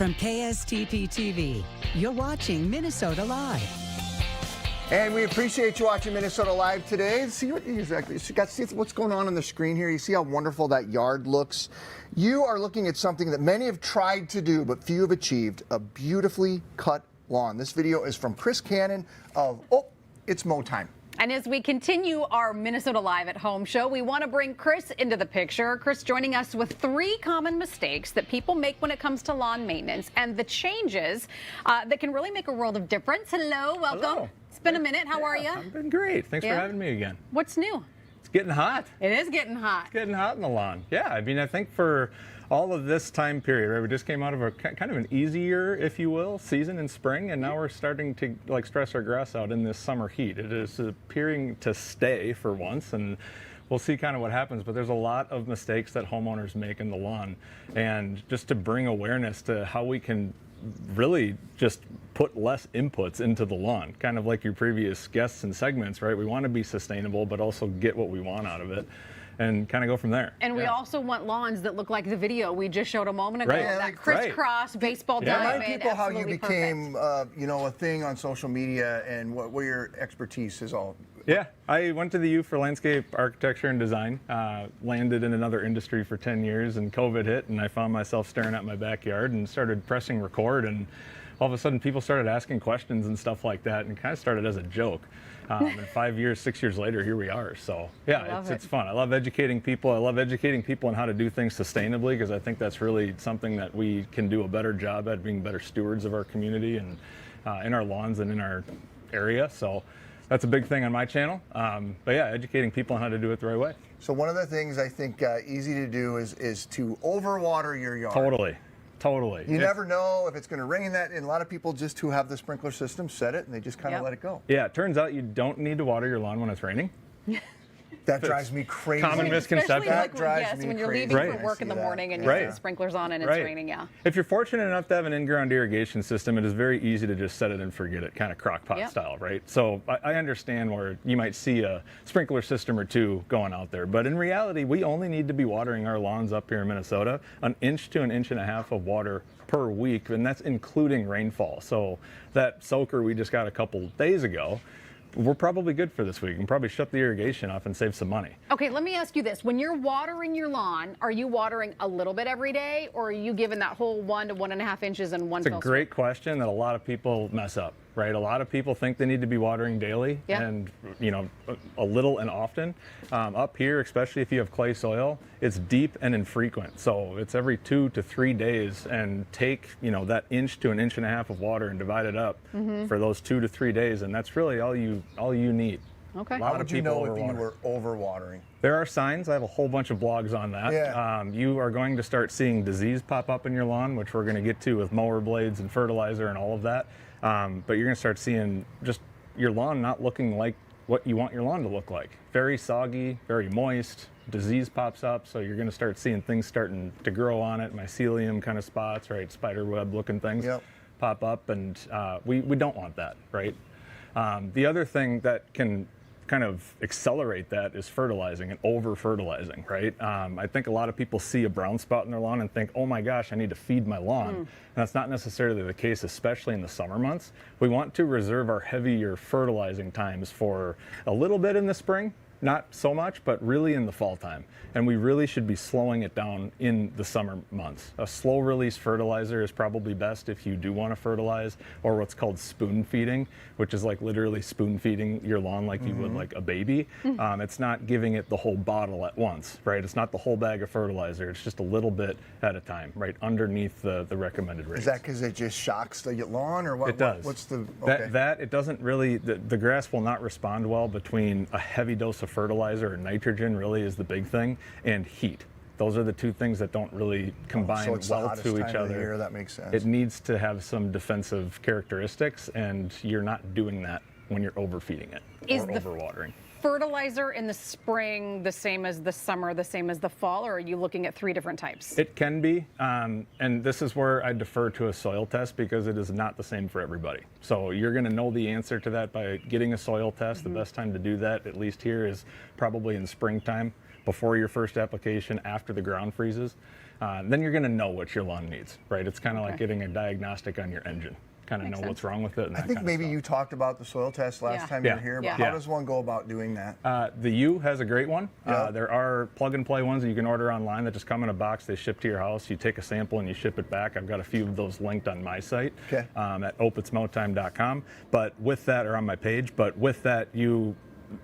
From KSTP TV, you're watching Minnesota Live. And we appreciate you watching Minnesota Live today. See what exactly you got. See what's going on the screen here. You see how wonderful that yard looks. You are looking at something that many have tried to do, but few have achieved: a beautifully cut lawn. This video is from Kanan of It's Mow Time. And as we continue our Minnesota Live at Home show, we want to bring Chris into the picture. Chris joining us with 3 common mistakes that people make when it comes to lawn maintenance and the changes that can really make a world of difference. Hello, welcome. Hello. It's been a minute. How are you? I've been great. Thanks for having me again. What's new? It's getting hot. It is getting hot. It's getting hot in the lawn. Yeah, I mean, I think for all of this time period, right, we just came out of a kind of an easier, if you will, season in spring, and now we're starting to like stress our grass out in this summer heat. It is appearing to stay for once, and we'll see kind of what happens, but there's a lot of mistakes that homeowners make in the lawn, and just to bring awareness to how we can really just put less inputs into the lawn, kind of like your previous guests and segments, right? We want to be sustainable, but also get what we want out of it and kind of go from there. And we also want lawns that look like the video we just showed a moment ago. Right. That Right. crisscross baseball diamond. Remind people how you absolutely became, perfect. a thing on social media and what your expertise is all. Yeah, I went to the U for landscape architecture and design, landed in another industry for 10 years, and COVID hit, and I found myself staring at my backyard and started pressing record, and all of a sudden people started asking questions and stuff like that, and it kind of started as a joke. And 5 years, 6 years later, here we are. So yeah, it's fun. I love educating people. I love educating people on how to do things sustainably, because I think that's really something that we can do a better job at, being better stewards of our community and in our lawns and in our area. So that's a big thing on my channel. But yeah, educating people on how to do it the right way. So one of the things I think easy to do is to overwater your yard. Totally. You never know if it's going to rain that, and a lot of people just who have the sprinkler system set it and they just kind of let it go. Yeah, it turns out you don't need to water your lawn when it's raining. That drives me crazy. Common misconception. That drives me when you're crazy. leaving for work in the morning and you have the sprinklers on and it's raining, yeah. If you're fortunate enough to have an in-ground irrigation system, it is very easy to just set it and forget it, kind of crock pot style, right? So I understand where you might see a sprinkler system or two going out there, but in reality, we only need to be watering our lawns up here in Minnesota 1 inch to 1.5 inches of water per week, and that's including rainfall. So that soaker we just got a couple days ago, we're probably good for this week. We can probably shut the irrigation off and save some money. Okay, let me ask you this. When you're watering your lawn, are you watering a little bit every day, or are you giving that whole 1 to 1.5 inches in one fell swoop? It's a great question that a lot of people mess up, right? A lot of people think they need to be watering daily and, a little and often. Up here, especially if you have clay soil, it's deep and infrequent. So it's every 2 to 3 days, and take, that 1 inch to 1.5 inches of water and divide it up for those 2 to 3 days. And that's really all you need. Okay. How would you know if you were overwatering? There are signs. I have a whole bunch of blogs on that. Yeah. You are going to start seeing disease pop up in your lawn, which we're going to get to with mower blades and fertilizer and all of that. But you're going to start seeing just your lawn not looking like what you want your lawn to look like. Very soggy, very moist, disease pops up, so you're going to start seeing things starting to grow on it, mycelium kind of spots, right, spider web looking things pop up, and we don't want that, right? The other thing that can kind of accelerate that is fertilizing and over-fertilizing, right? I think a lot of people see a brown spot in their lawn and think, oh my gosh, I need to feed my lawn. And that's not necessarily the case, especially in the summer months. We want to reserve our heavier fertilizing times for a little bit in the spring, not so much, but really in the fall time. And we really should be slowing it down in the summer months. A slow release fertilizer is probably best if you do want to fertilize, or what's called spoon feeding, which is like literally spoon feeding your lawn like you would like a baby. It's not giving it the whole bottle at once, right? It's not the whole bag of fertilizer. It's just a little bit at a time, right underneath the recommended rate. Is that because it just shocks the lawn, or what? It does. What's the it doesn't really, the grass will not respond well between a heavy dose of fertilizer, or nitrogen really is the big thing, and heat. Those are the two things that don't really combine so it's well the hottest to time each of the other. year, that makes sense. It needs to have some defensive characteristics, and you're not doing that when you're overfeeding it or overwatering. Fertilizer in the spring the same as the summer, the same as the fall, or are you looking at 3 different types? It can be, and this is where I defer to a soil test, because it is not the same for everybody. So you're going to know the answer to that by getting a soil test. The best time to do that, at least here, is probably in springtime, before your first application, after the ground freezes. then you're going to know what your lawn needs, right? It's kind of like getting a diagnostic on your engine. Kind of know what's wrong with it. And I think maybe you talked about the soil test last time you were here, but how does one go about doing that? The U has a great one. There are plug-and-play ones that you can order online that just come in a box. They ship to your house. You take a sample and you ship it back. I've got a few of those linked on my site at opitsmowtime.com. But with that, or on my page, but with that,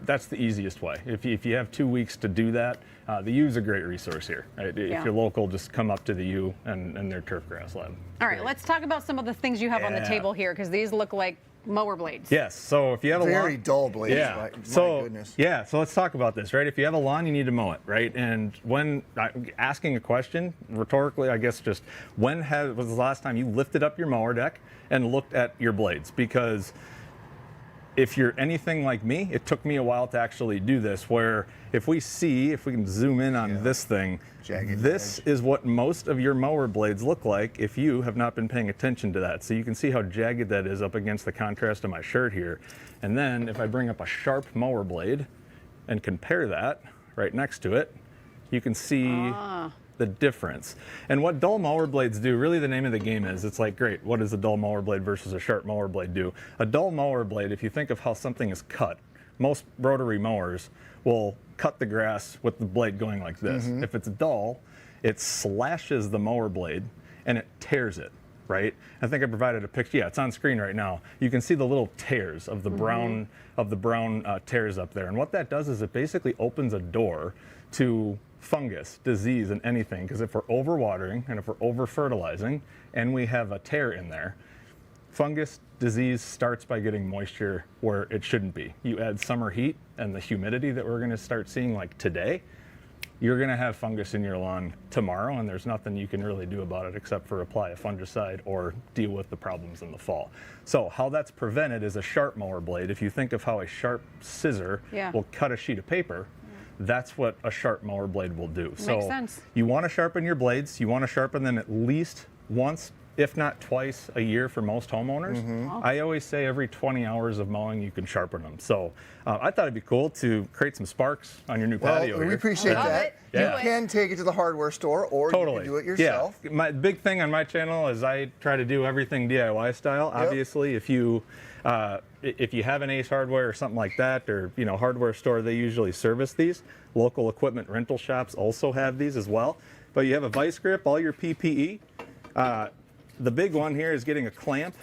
that's the easiest way. If you have 2 weeks to do that, the U is a great resource here. Right? If you're local, just come up to the U and their turf grass lab. All right, let's talk about some of the things you have on the table here, because these look like mower blades. Yes, so if you have a very dull blades. My goodness. So let's talk about this, right? If you have a lawn, you need to mow it, right? And when asking a question, rhetorically, I guess, just when was the last time you lifted up your mower deck and looked at your blades? Because if you're anything like me, it took me a while to actually do this, where if we can zoom in on this thing, this is what most of your mower blades look like if you have not been paying attention to that. So you can see how jagged that is up against the contrast of my shirt here. And then if I bring up a sharp mower blade and compare that right next to it, you can see the difference. And what dull mower blades do, really the name of the game is, it's like, great, what does a dull mower blade versus a sharp mower blade do? A dull mower blade, if you think of how something is cut, most rotary mowers will cut the grass with the blade going like this. If it's dull, it slashes the mower blade and it tears it, right? I think I provided a picture. Yeah, it's on screen right now. You can see the little tears of the brown tears up there. And what that does is it basically opens a door to fungus, disease, and anything. Because if we're overwatering and if we're over-fertilizing and we have a tear in there, fungus disease starts by getting moisture where it shouldn't be. You add summer heat and the humidity that we're going to start seeing like today, you're going to have fungus in your lawn tomorrow, and there's nothing you can really do about it except for apply a fungicide or deal with the problems in the fall. So how that's prevented is a sharp mower blade. If you think of how a sharp scissor will cut a sheet of paper, that's what a sharp mower blade will do. Makes sense. You want to sharpen your blades. You want to sharpen them at least once, if not twice a year for most homeowners. I always say every 20 hours of mowing you can sharpen them. So I thought it'd be cool to create some sparks on your new patio. We appreciate that. You can take it to the hardware store, or you can do it yourself. Yeah. My big thing on my channel is I try to do everything DIY style. Obviously, if you have an Ace Hardware or something like that, or hardware store, they usually service these. Local equipment rental shops also have these as well. But you have a vice grip, all your PPE. The big one here is getting a clamp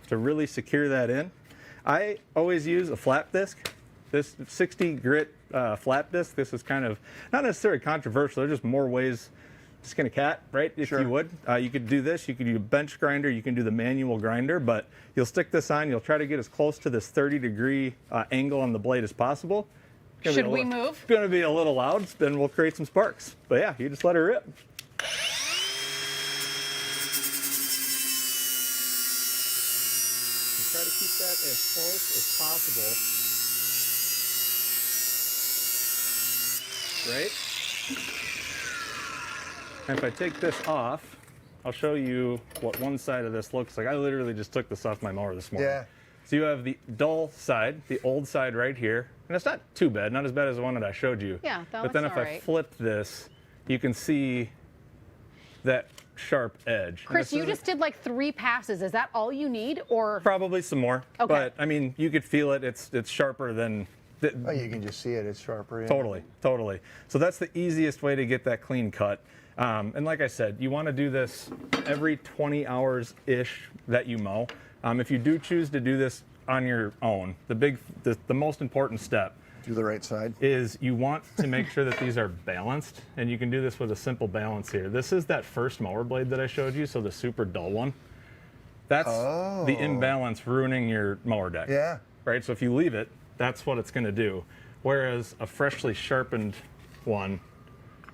to really secure that in. I always use a flap disc. This 60 grit flap disc, this is kind of not necessarily controversial. There's just more ways to skin a cat, right? If you would. You could do this. You could do a bench grinder. You can do the manual grinder, but you'll stick this on. You'll try to get as close to this 30-degree angle on the blade as possible. Should we move? It's going to be a little loud, then we'll create some sparks. But yeah, you just let her rip. Try to keep that as close as possible. Right? And if I take this off, I'll show you what one side of this looks like. I literally just took this off my mower this morning. Yeah. So you have the dull side, the old side right here. And it's not too bad, not as bad as the one that I showed you. Yeah, that But then looks if all I right. flip this, you can see that sharp edge. Chris, you just did like 3 passes. Is that all you need, or? Probably some more. Okay. But I mean, you could feel it. It's sharper than. Oh, you can just see it. It's sharper. Totally. So that's the easiest way to get that clean cut. And like I said, you want to do this every 20 hours-ish that you mow. If you do choose to do this on your own, the most important step Do the right side. is you want to make sure that these are balanced, and you can do this with a simple balance here. This is that first mower blade that I showed you, so the super dull one. That's the imbalance ruining your mower deck. Yeah. Right, so if you leave it, that's what it's going to do. Whereas a freshly sharpened one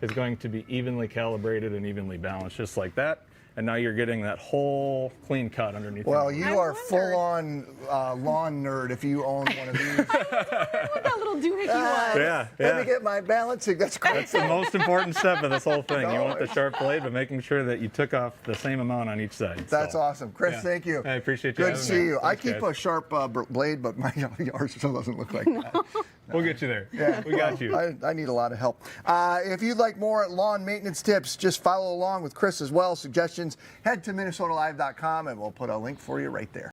is going to be evenly calibrated and evenly balanced, just like that. And now you're getting that whole clean cut underneath. Well, you are full-on lawn nerd if you own one of these. Look that little doohickey was. Yeah. Let me get my balancing. That's great. That's the most important step of this whole thing. You want the sharp blade, but making sure that you took off the same amount on each side. That's awesome. Chris, thank you. I appreciate you Good to having see me. you. Thanks, I keep guys. a sharp blade, but my yard still doesn't look like that. We'll get you there. Yeah, we got you. I need a lot of help. If you'd like more lawn maintenance tips, just follow along with Chris as well. Suggestions, head to MinnesotaLive.com and we'll put a link for you right there.